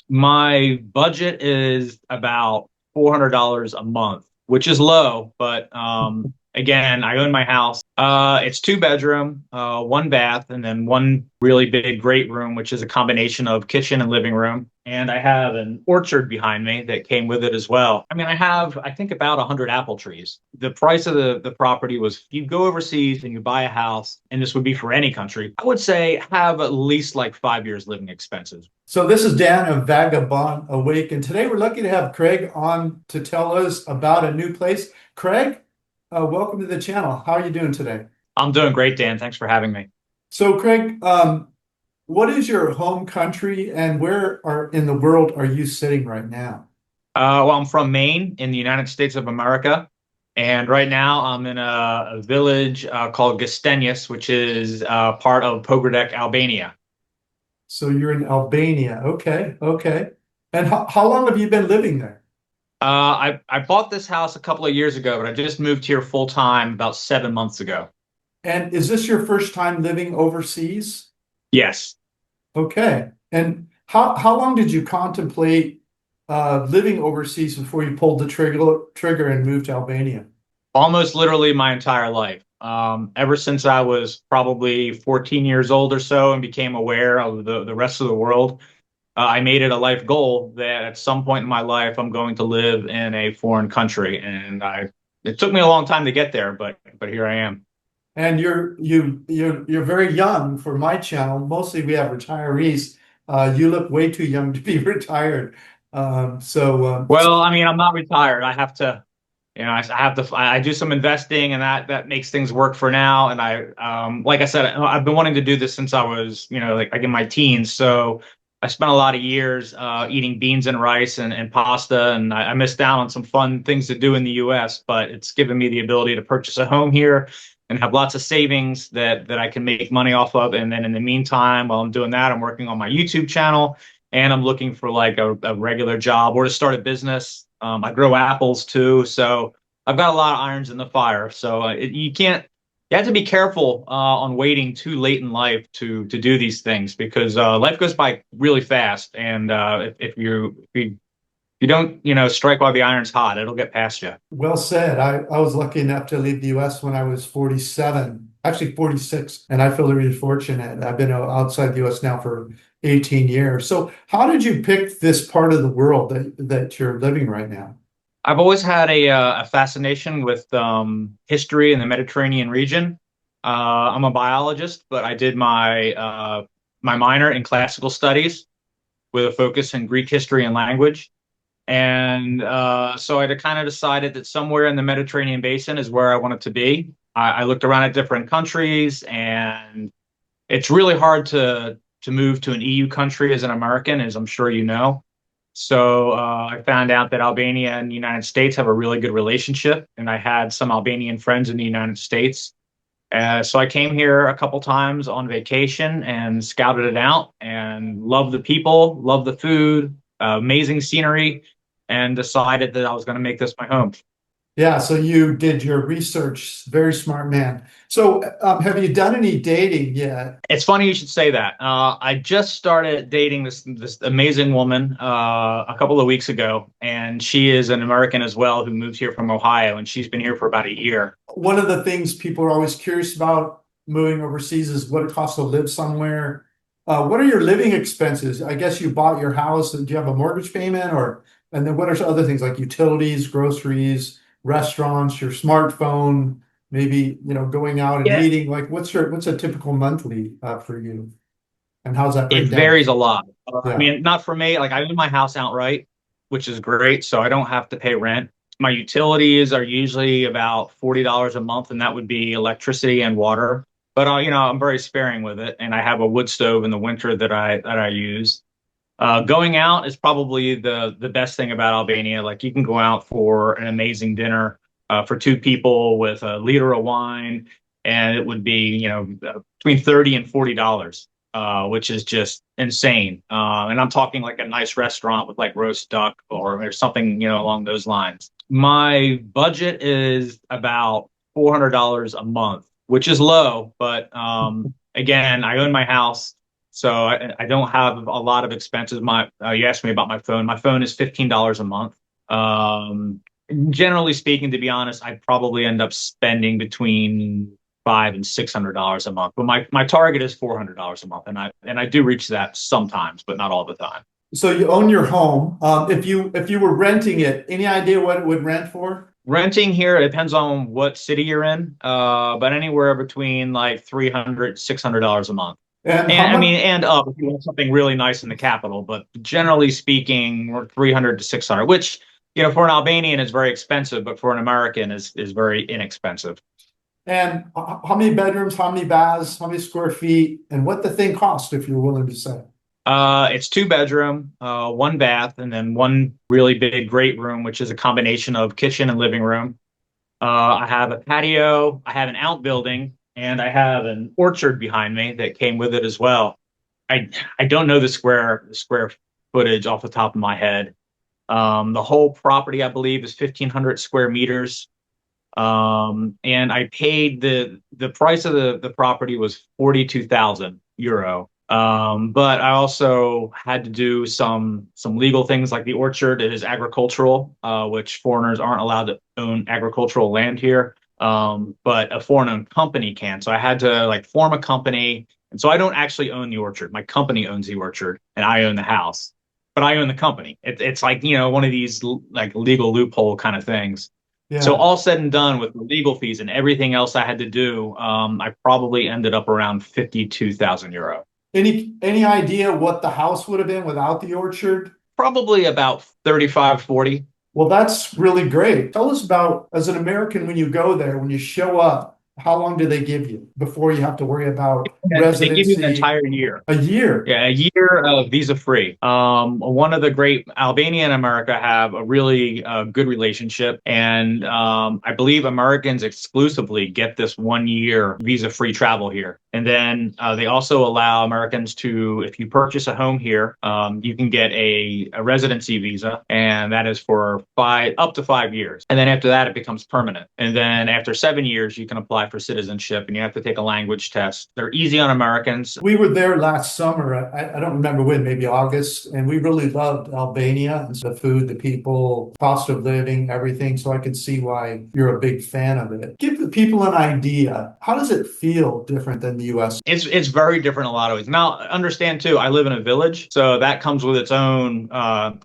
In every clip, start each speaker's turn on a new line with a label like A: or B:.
A: My budget is about $400 a month, which is low, but again, I own my house. It's two bedroom, one bath, and then one really big great room, which is a combination of kitchen and living room. And I have an orchard behind me that came with it as well. I mean, I have, I think, about 100 apple trees. The price of the property was, if you go overseas and you buy a house, and this would be for any country, I would say have at least like 5 years living expenses.
B: So this is Dan of Vagabond Awake, and today we're lucky to have Craig on to tell us about a new place. Craig, welcome to the channel. How are you doing today?
A: I'm doing great, Dan. Thanks for having me.
B: So Craig, what is your home country and where are in the world are you sitting right now?
A: Well, I'm from Maine in the United States of America. And right now I'm in a village called 𝗂𝐻, which is part of 𝗂𝐻𝐻, Albania.
B: So you're in Albania. Okay, okay. And how long have you been living there?
A: I bought this house a couple of years ago, but I just moved here full time about 7 months ago.
B: And is this your first time living overseas?
A: Yes.
B: Okay. And how long did you contemplate living overseas before you pulled the trigger and moved to Albania?
A: Almost literally my entire life. Ever since I was probably 14 years old or so and became aware of the rest of the world, I made it a life goal that at some point in my life I'm going to live in a foreign country. And it took me a long time to get there, but here I am.
B: And you're very young for my channel. Mostly we have retirees. You look way too young to be retired.
A: Well, I mean, I'm not retired. I have to, I have to, I do some investing and that makes things work for now. And like I said, I've been wanting to do this since I was, like in my teens. So I spent a lot of years eating beans and rice and pasta, and I missed out on some fun things to do in the US, but it's given me the ability to purchase a home here and have lots of savings that I can make money off of. And then in the meantime, while I'm doing that, I'm working on my YouTube channel and I'm looking for like a regular job or to start a business. I grow apples too, so I've got a lot of irons in the fire. So you have to be careful on waiting too late in life to do these things because life goes by really fast, and if you don't strike while the iron's hot, it'll get past you.
B: Well said. I was lucky enough to leave the US when I was 47, actually 46, and I feel really fortunate. I've been outside the US now for 18 years. So how did you pick this part of the world that you're living right now?
A: I've always had a fascination with history in the Mediterranean region. I'm a biologist, but I did my minor in classical studies with a focus in Greek history and language. And so I kind of decided that somewhere in the Mediterranean basin is where I wanted to be. I looked around at different countries, and it's really hard to move to an EU country as an American, as I'm sure you know. So I found out that Albania and the United States have a really good relationship, and I had some Albanian friends in the United States. So I came here a couple times on vacation and scouted it out and loved the people, loved the food, amazing scenery, and decided that I was going to make this my home.
B: Yeah, so you did your research. Very smart man. So, have you done any dating yet?
A: It's funny you should say that. I just started dating this amazing woman a couple of weeks ago, and she is an American as well who moved here from Ohio, and she's been here for about a year.
B: One of the things people are always curious about moving overseas is what it costs to live somewhere. What are your living expenses? I guess you bought your house. Do you have a mortgage payment, and then what are some other things like utilities, groceries, restaurants, your smartphone, maybe, going out and
A: Yeah,
B: eating? Like what's a typical monthly for you? And how's that
A: it
B: break down?
A: varies a lot. I
B: Yeah.
A: mean, not for me. Like I own my house outright, which is great, so I don't have to pay rent. My utilities are usually about $40 a month, and that would be electricity and water. But I'm very sparing with it, and I have a wood stove in the winter that I use. Going out is probably the best thing about Albania. Like you can go out for an amazing dinner for two people with a liter of wine, and it would be between $30 and $40, which is just insane. And I'm talking like a nice restaurant with like roast duck or something along those lines. My budget is about $400 a month, which is low, but again, I own my house. So I don't have a lot of expenses. You asked me about my phone. My phone is $15 a month. Um, Generally speaking, to be honest, I probably end up spending between $500 and $600 a month. But my target is $400 a month, and I do reach that sometimes, but not all the time.
B: So you own your home. If you were renting it, any idea what it would rent for?
A: Renting here, it depends on what city you're in, but anywhere between like $300 $600 a month.
B: And how
A: And I
B: much?
A: mean, and up if you want something really nice in the capital, but generally speaking, we're 300 to 600, which, for an Albanian is very expensive, but for an American is very inexpensive.
B: And how many bedrooms? How many baths? How many square feet? And what the thing cost, if you're willing to say?
A: It's two bedroom, one bath, and then one really big great room, which is a combination of kitchen and living room. I have a patio, I have an outbuilding, and I have an orchard behind me that came with it as well. I I don't know the square footage off the top of my head. The whole property, I believe, is 1,500 square meters. And I paid the price of the property was 42,000 euro. But I also had to do some legal things like the orchard. It is agricultural, which foreigners aren't allowed to own agricultural land here. But a foreign-owned company can. So I had to like form a company. And so I don't actually own the orchard. My company owns the orchard, and I own the house. But I own the company. It's like, one of these like legal loophole kind of things. So
B: Yeah.
A: all said and done with the legal fees and everything else I had to do, I probably ended up around 52,000 euro.
B: Any idea what the house would have been without the orchard?
A: Probably about 35, 40.
B: Well, that's really great. Tell us about, as an American, when you go there, when you show up, how long do they give you before you have to worry about
A: And they give you an
B: residency?
A: entire year.
B: A year.
A: Yeah, a year of visa free. One of the great Albania and America have a really good relationship, and I believe Americans exclusively get this 1 year visa free travel here. And then they also allow Americans to, if you purchase a home here, you can get a residency visa, and that is for up to 5 years. And then after that, it becomes permanent. And then after 7 years, you can apply for citizenship, and you have to take a language test. They're easy on Americans.
B: We were there last summer. I don't remember when, maybe August, and we really loved Albania and the food, the people, cost of living, everything. So I can see why you're a big fan of it. Give the people an idea. How does it feel different than the US?
A: It's very different in a lot of ways. Now, understand too, I live in a village, so that comes with its own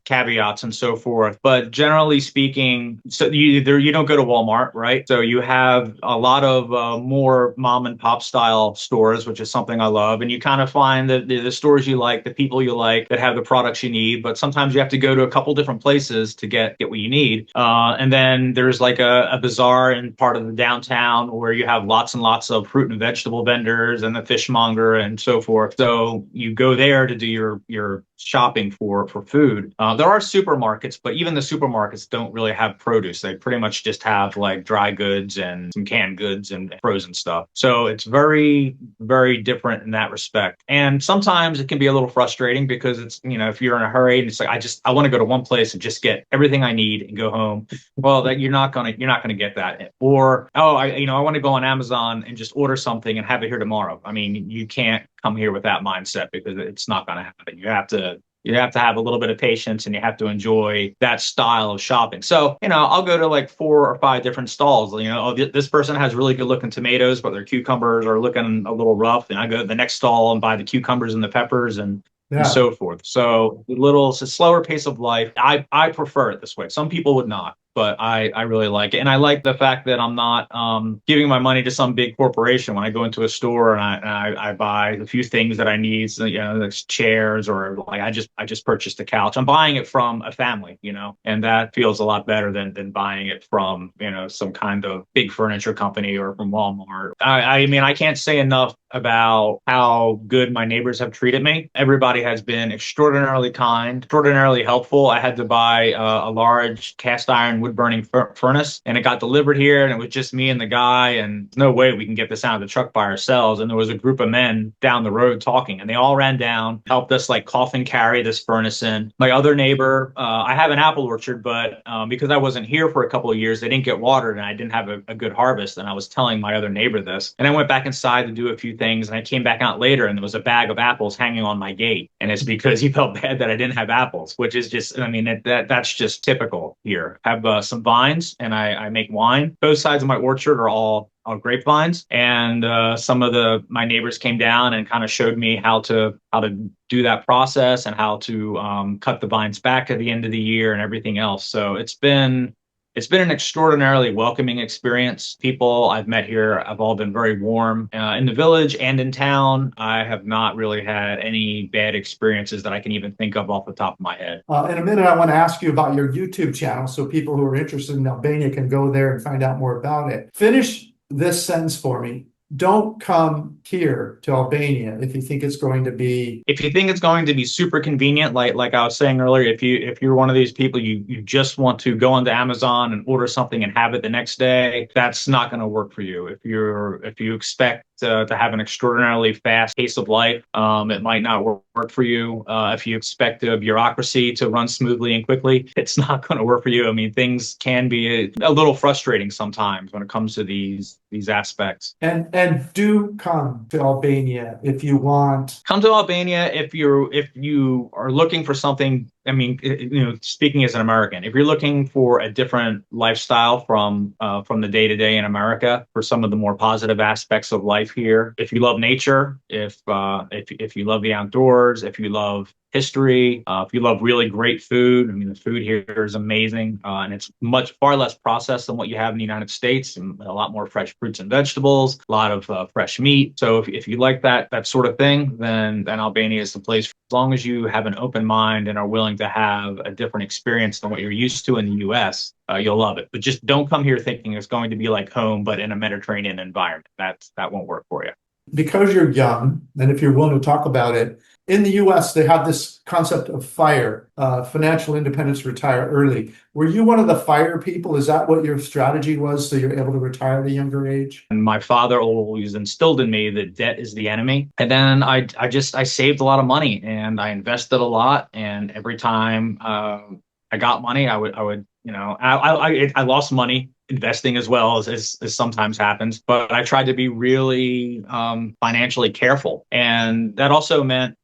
A: caveats and so forth. But generally speaking, so you don't go to Walmart, right? So you have a lot of more mom and pop style stores, which is something I love. And you kind of find that the stores you like, the people you like, that have the products you need. But sometimes you have to go to a couple different places to get what you need. And then there's like a bazaar in part of the downtown where you have lots and lots of fruit and vegetable vendors and the fishmonger and so forth. So you go there to do your shopping for food. There are supermarkets, but even the supermarkets don't really have produce. They pretty much just have like dry goods and some canned goods and frozen stuff. So it's very, very different in that respect. And sometimes it can be a little frustrating because it's, if you're in a hurry and it's like, I want to go to one place and just get everything I need and go home. Well, that you're not gonna get that. Or, oh, I want to go on Amazon and just order something and have it here tomorrow. I mean, you can't come here with that mindset because it's not going to happen. You have to have a little bit of patience, and you have to enjoy that style of shopping. So, I'll go to like 4 or 5 different stalls. Oh, this person has really good looking tomatoes, but their cucumbers are looking a little rough. And I go to the next stall and buy the cucumbers and the peppers and
B: Yeah.
A: so forth. So it's a slower pace of life. I prefer it this way. Some people would not, but I really like it. And I like the fact that I'm not giving my money to some big corporation when I go into a store and I buy a few things that I need, so, like chairs, or like I just purchased a couch. I'm buying it from a family, and that feels a lot better than buying it from, some kind of big furniture company or from Walmart. I mean, I can't say enough about how good my neighbors have treated me. Everybody has been extraordinarily kind, extraordinarily helpful. I had to buy a large cast iron wood burning furnace, and it got delivered here, and it was just me and the guy, and no way we can get this out of the truck by ourselves. And there was a group of men down the road talking, and they all ran down, helped us like coffin carry this furnace in. My other neighbor, I have an apple orchard, but because I wasn't here for a couple of years, they didn't get watered, and I didn't have a good harvest. And I was telling my other neighbor this, and I went back inside to do a few things, and I came back out later and there was a bag of apples hanging on my gate. And it's because he felt bad that I didn't have apples, which is just, I mean, that's just typical here. I have some vines and I make wine. Both sides of my orchard are all grapevines, and some of my neighbors came down and kind of showed me how to do that process and how to cut the vines back at the end of the year and everything else. So it's been an extraordinarily welcoming experience. People I've met here have all been very warm in the village and in town. I have not really had any bad experiences that I can even think of off the top of my head.
B: In a minute, I want to ask you about your YouTube channel so people who are interested in Albania can go there and find out more about it. Finish this sentence for me. Don't come here to Albania if you think it's going to be
A: super convenient, like I was saying earlier, if you're one of these people, you just want to go onto Amazon and order something and have it the next day, that's not going to work for you. If you expect to have an extraordinarily fast pace of life, it might not work for you. If you expect a bureaucracy to run smoothly and quickly, it's not going to work for you. I mean, things can be a little frustrating sometimes when it comes to these aspects.
B: And do come to Albania if you want.
A: Come to Albania if you are looking for something. I mean, speaking as an American, if you're looking for a different lifestyle from the day-to-day in America, for some of the more positive aspects of life here, if you love nature, if you love the outdoors, if you love history, if you love really great food, I mean, the food here is amazing, and it's far less processed than what you have in the United States, and a lot more fresh fruits and vegetables, a lot of fresh meat. So if you like that sort of thing, then Albania is the place. As long as you have an open mind and are willing to have a different experience than what you're used to in the U.S., you'll love it. But just don't come here thinking it's going to be like home, but in a Mediterranean environment. That won't work for you.
B: Because you're young, and if you're willing to talk about it, in the U.S., they have this concept of FIRE, financial independence, retire early. Were you one of the FIRE people? Is that what your strategy was, so you're able to retire at a younger age?
A: And my father always instilled in me that debt is the enemy. And then I saved a lot of money and I invested a lot. And every time I got money, I lost money investing as well as sometimes happens, but I tried to be really financially careful. And that also meant,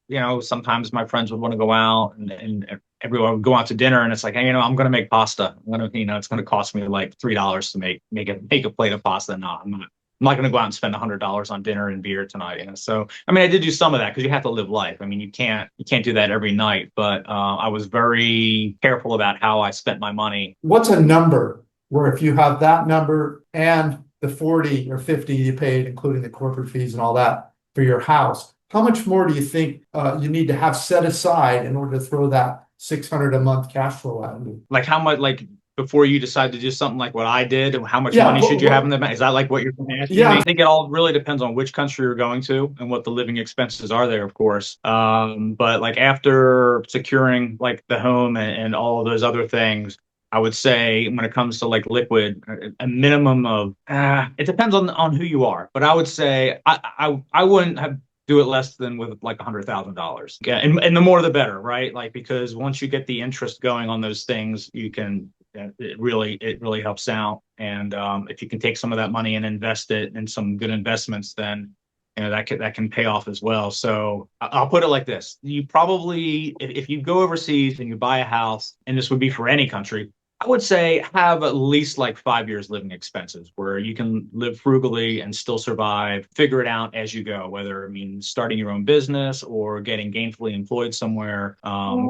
A: sometimes my friends would want to go out and everyone would go out to dinner, and it's like, hey, I'm going to make pasta. It's going to cost me like $3 to make a plate of pasta. No, I'm not going to go out and spend $100 on dinner and beer tonight. So, I mean, I did do some of that because you have to live life. I mean, you can't do that every night, but I was very careful about how I spent my money.
B: What's a number where if you have that number and the 40 or 50 you paid, including the corporate fees and all that for your house, how much more do you think you need to have set aside in order to throw that $600 a month cash flow out?
A: Like how much, like before you decide to do something like what I did, how much money should you have in the bank? Is that like what you're asking me? I think it all really depends on which country you're going to and what the living expenses are there, of course. But like after securing like the home and all of those other things, I would say when it comes to like liquid, a minimum of it depends on who you are, but I would say I wouldn't do it less than with like $100,000. Yeah, and the more the better, right? Like because once you get the interest going on those things, you can it really helps out. And if you can take some of that money and invest it in some good investments, then that can pay off as well. So I'll put it like this: you probably, if you go overseas and you buy a house, and this would be for any country, I would say have at least like 5 years living expenses where you can live frugally and still survive, figure it out as you go, whether it means starting your own business or getting gainfully employed somewhere.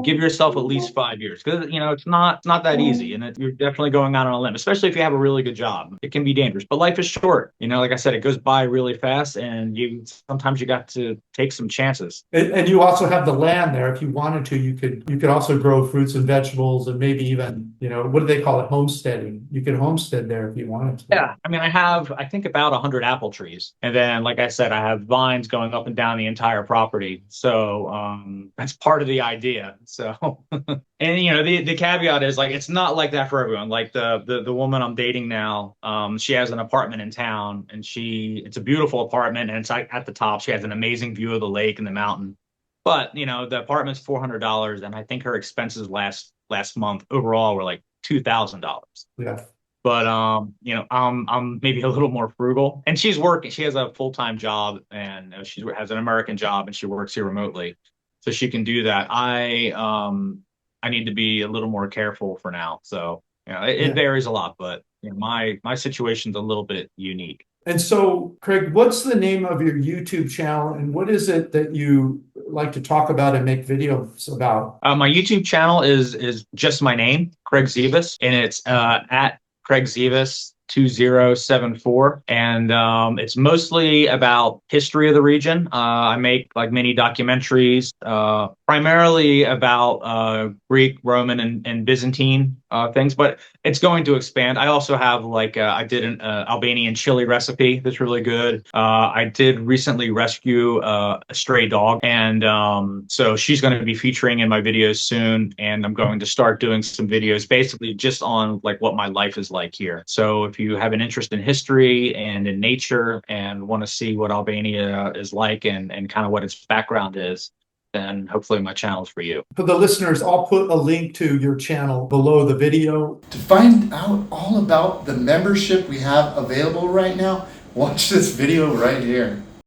A: Give yourself at least 5 years because, it's not that easy, and you're definitely going out on a limb, especially if you have a really good job. It can be dangerous, but life is short. Like I said, it goes by really fast, and sometimes you got to take some chances.
B: And you also have the land there. If you wanted to, you could also grow fruits and vegetables and maybe even, what do they call it? Homesteading. You could homestead there if you wanted to.
A: Yeah. I mean, I think about 100 apple trees. And then, like I said, I have vines going up and down the entire property. So that's part of the idea. So, and, the caveat is like, it's not like that for everyone. Like the woman I'm dating now, she has an apartment in town, and it's a beautiful apartment, and it's at the top. She has an amazing view of the lake and the mountain. But, the apartment's $400, and I think her expenses last month overall were like $2,000.
B: Yeah.
A: But I'm maybe a little more frugal. And she's working. She has a full-time job, and she has an American job, and she works here remotely, so she can do that. I need to be a little more careful for now. So it
B: Yeah.
A: varies a lot, but my situation's a little bit unique.
B: And so, Craig, what's the name of your YouTube channel, and what is it that you like to talk about and make videos about?
A: My YouTube channel is just my name, Craig 𝐂𝐎𝐓, and it's at Craig 𝐂𝐎𝐓 2074, and it's mostly about history of the region. I make like mini documentaries, primarily about Greek, Roman, and Byzantine things, but it's going to expand. I also have like I did an Albanian chili recipe that's really good. I did recently rescue a stray dog, and so she's going to be featuring in my videos soon. And I'm going to start doing some videos basically just on like what my life is like here. So if you have an interest in history and in nature and want to see what Albania is like and kind of what its background is, then hopefully my channel is for you.
B: For the listeners, I'll put a link to your channel below the video.
C: To find out all about the membership we have available right now, watch this video right here.